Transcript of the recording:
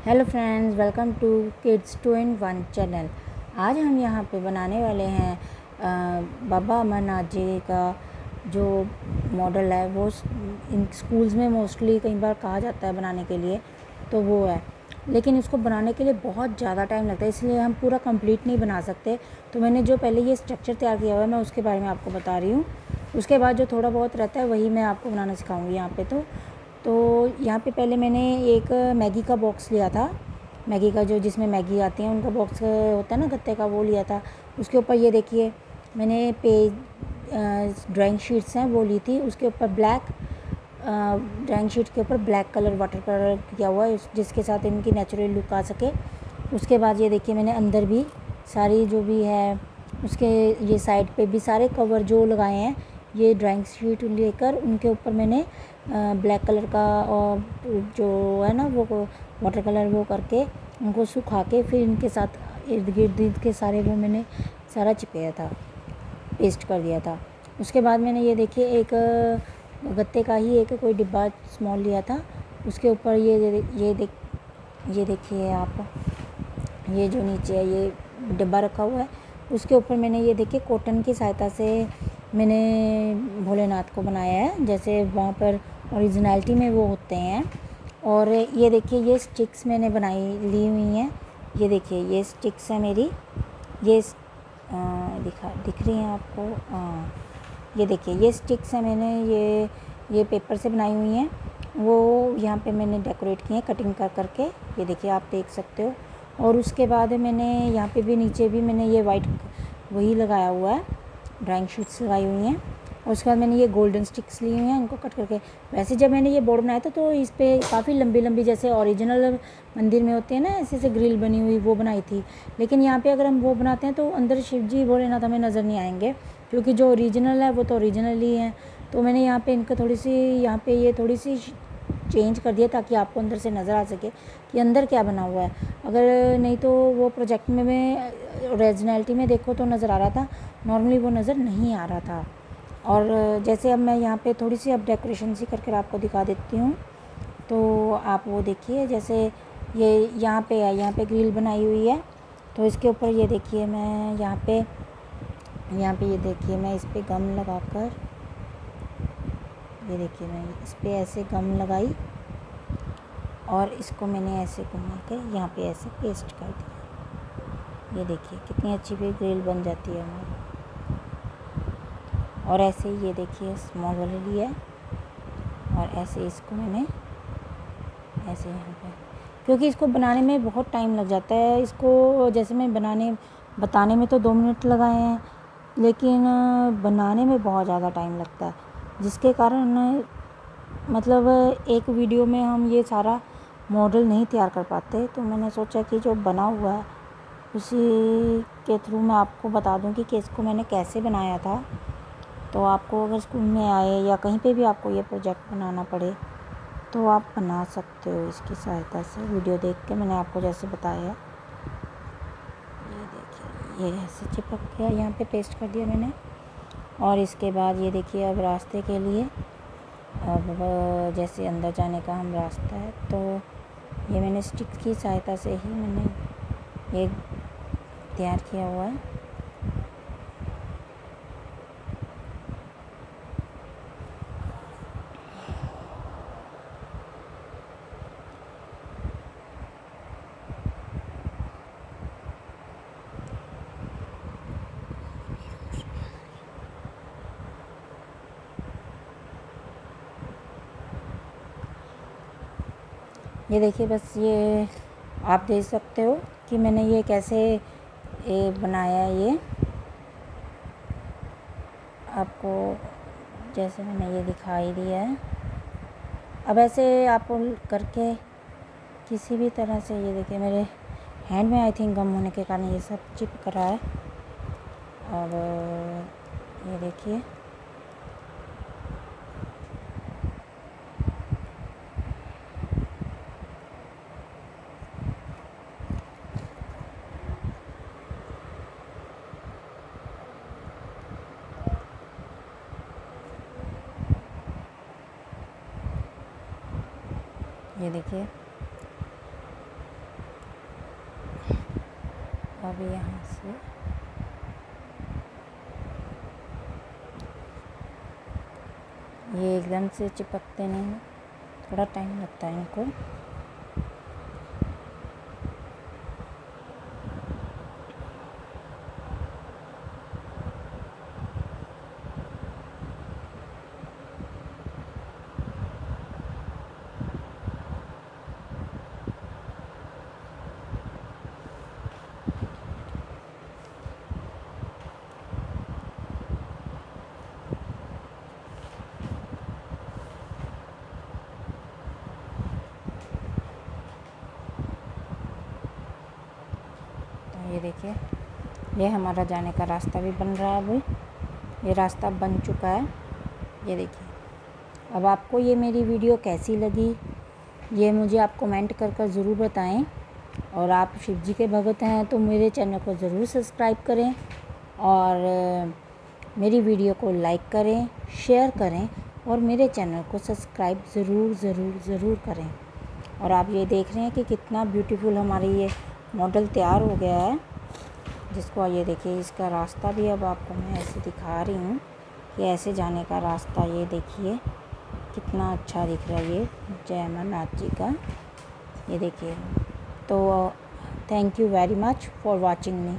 Hello friends, welcome to kids 2 in 1 channel. आज हम यहाँ पे बनाने वाले हैं बाबा अमरनाथ जी का जो मॉडल है। वो इन स्कूल्स में मोस्टली कई बार कहा जाता है बनाने के लिए, तो वो है। लेकिन इसको बनाने के लिए बहुत ज़्यादा टाइम लगता है, इसलिए हम पूरा कंप्लीट नहीं बना सकते। तो मैंने जो पहले ये स्ट्रक्चर तैयार किया हुआ है, मैं उसके बारे में आपको बता रही हूँ। उसके बाद जो थोड़ा बहुत रहता है वही मैं आपको बनाना सिखाऊंगी यहाँ पे। तो यहाँ पे पहले मैंने एक मैगी का बॉक्स लिया था। मैगी का जो जिसमें मैगी आती है उनका बॉक्स होता है ना, गत्ते का, वो लिया था। उसके ऊपर ये देखिए मैंने ड्राइंग शीट्स हैं वो ली थी। उसके ऊपर ब्लैक ड्राइंग शीट के ऊपर ब्लैक कलर वाटर कलर किया हुआ है, जिसके साथ इनकी नेचुरल लुक आ सके। उसके बाद ये देखिए मैंने अंदर भी सारी जो भी है उसके ये साइड पे भी सारे कवर जो लगाए हैं, ये ड्राइंग शीट लेकर उनके ऊपर मैंने ब्लैक कलर का और जो है ना वो वाटर कलर वो करके उनको सुखा के फिर इनके साथ इर्द गिर्द के सारे वो मैंने सारा चिपकाया था, पेस्ट कर दिया था। उसके बाद मैंने ये देखिए एक गत्ते का ही एक कोई डिब्बा स्मॉल लिया था। उसके ऊपर ये देखिए आप, ये जो नीचे है ये डिब्बा रखा हुआ है, उसके ऊपर मैंने ये देखिए कॉटन की सहायता से मैंने भोलेनाथ को बनाया है, जैसे वहाँ पर ओरिजिनलिटी में वो होते हैं। और ये देखिए ये स्टिक्स मैंने बनाई ली हुई हैं। ये देखिए ये स्टिक्स है मेरी, ये दिख रही हैं आपको। ये देखिए ये स्टिक्स है, मैंने ये पेपर से बनाई हुई हैं। वो यहाँ पे मैंने डेकोरेट की हैं कटिंग कर करके, ये देखिए आप देख सकते हो। और उसके बाद मैंने यहाँ पे भी नीचे भी मैंने ये वाइट वही लगाया हुआ है, ड्राइंग शीट्स लगाई हुई हैं। और उसके बाद मैंने ये गोल्डन स्टिक्स ली हुई हैं, इनको कट करके। वैसे जब मैंने ये बोर्ड बनाया था तो इस पर काफ़ी लंबी लंबी, जैसे ओरिजिनल मंदिर में होते हैं ना ऐसे से ग्रिल बनी हुई, वो बनाई थी। लेकिन यहाँ पे अगर हम वो बनाते हैं तो अंदर शिव जी भोलेनाथ हमें नज़र नहीं आएंगे, क्योंकि जो ओरिजिनल है वो तो ओरिजिनल ही है। तो मैंने यहाँ पे इनको थोड़ी सी यहाँ पे ये थोड़ी सी चेंज कर दिया ताकि आपको अंदर से नज़र आ सके कि अंदर क्या बना हुआ है। अगर नहीं तो वो प्रोजेक्ट में ओरिजिनलिटी में देखो तो नज़र आ रहा था, नॉर्मली वो नज़र नहीं आ रहा था। और जैसे अब मैं यहाँ पे थोड़ी सी अब डेकोरेशन सी करके आपको दिखा देती हूँ। तो आप वो देखिए, जैसे ये यहाँ पे है, यहाँ पे ग्रिल बनाई हुई है। तो इसके ऊपर ये देखिए मैं यहाँ पे ये देखिए मैं इस पर गम लगाकर, ये देखिए मैं इस पर ऐसे गम लगाई और इसको मैंने ऐसे घुमा के यहाँ पे ऐसे पेस्ट कर दिया। ये देखिए कितनी अच्छी भी ग्रिल बन जाती है हमारी। और ऐसे ही ये देखिए स्मॉल वाले लिया और ऐसे इसको मैंने ऐसे यहाँ पे, क्योंकि इसको बनाने में बहुत टाइम लग जाता है। इसको जैसे मैं बताने में तो 2 मिनट लगाए हैं, लेकिन बनाने में बहुत ज़्यादा टाइम लगता है, जिसके कारण मतलब एक वीडियो में हम ये सारा मॉडल नहीं तैयार कर पाते। तो मैंने सोचा कि जो बना हुआ है उसी के थ्रू मैं आपको बता दूं कि इसको मैंने कैसे बनाया था। तो आपको अगर स्कूल में आए या कहीं पे भी आपको ये प्रोजेक्ट बनाना पड़े तो आप बना सकते हो इसकी सहायता से, वीडियो देख के मैंने आपको जैसे बताया। ये देखिए ये ऐसे चिपक गया, यहाँ पे पेस्ट कर दिया मैंने। और इसके बाद ये देखिए अब रास्ते के लिए, अब जैसे अंदर जाने का हम रास्ता है, तो ये मैंने स्टिक की सहायता से ही मैंने ये तैयार किया हुआ है। ये देखिए बस ये आप देख सकते हो कि मैंने ये कैसे बनाया है। ये आपको जैसे मैंने ये दिखाई दिया है। अब ऐसे आप करके किसी भी तरह से, ये देखिए मेरे हैंड में आई थिंक गम होने के कारण ये सब चिपक रहा है। और ये देखिए ये देखिए अभी यहाँ से ये एकदम से चिपकते नहीं, थोड़ा टाइम लगता है इनको। ये देखिए, ये हमारा जाने का रास्ता भी बन रहा है। अभी ये रास्ता बन चुका है। ये देखिए, अब आपको ये मेरी वीडियो कैसी लगी ये मुझे आप कमेंट कर ज़रूर बताएं। और आप शिव जी के भगत हैं तो मेरे चैनल को ज़रूर सब्सक्राइब करें और मेरी वीडियो को लाइक करें, शेयर करें और मेरे चैनल को सब्सक्राइब ज़रूर करें। और आप ये देख रहे हैं कि कितना ब्यूटीफुल हमारी ये मॉडल तैयार हो गया है, जिसको ये देखिए, इसका रास्ता भी अब आपको मैं ऐसे दिखा रही हूँ कि ऐसे जाने का रास्ता ये देखिए कितना अच्छा दिख रहा है ये जय अमरनाथ जी का। ये देखिए, तो thank you very much for watching me.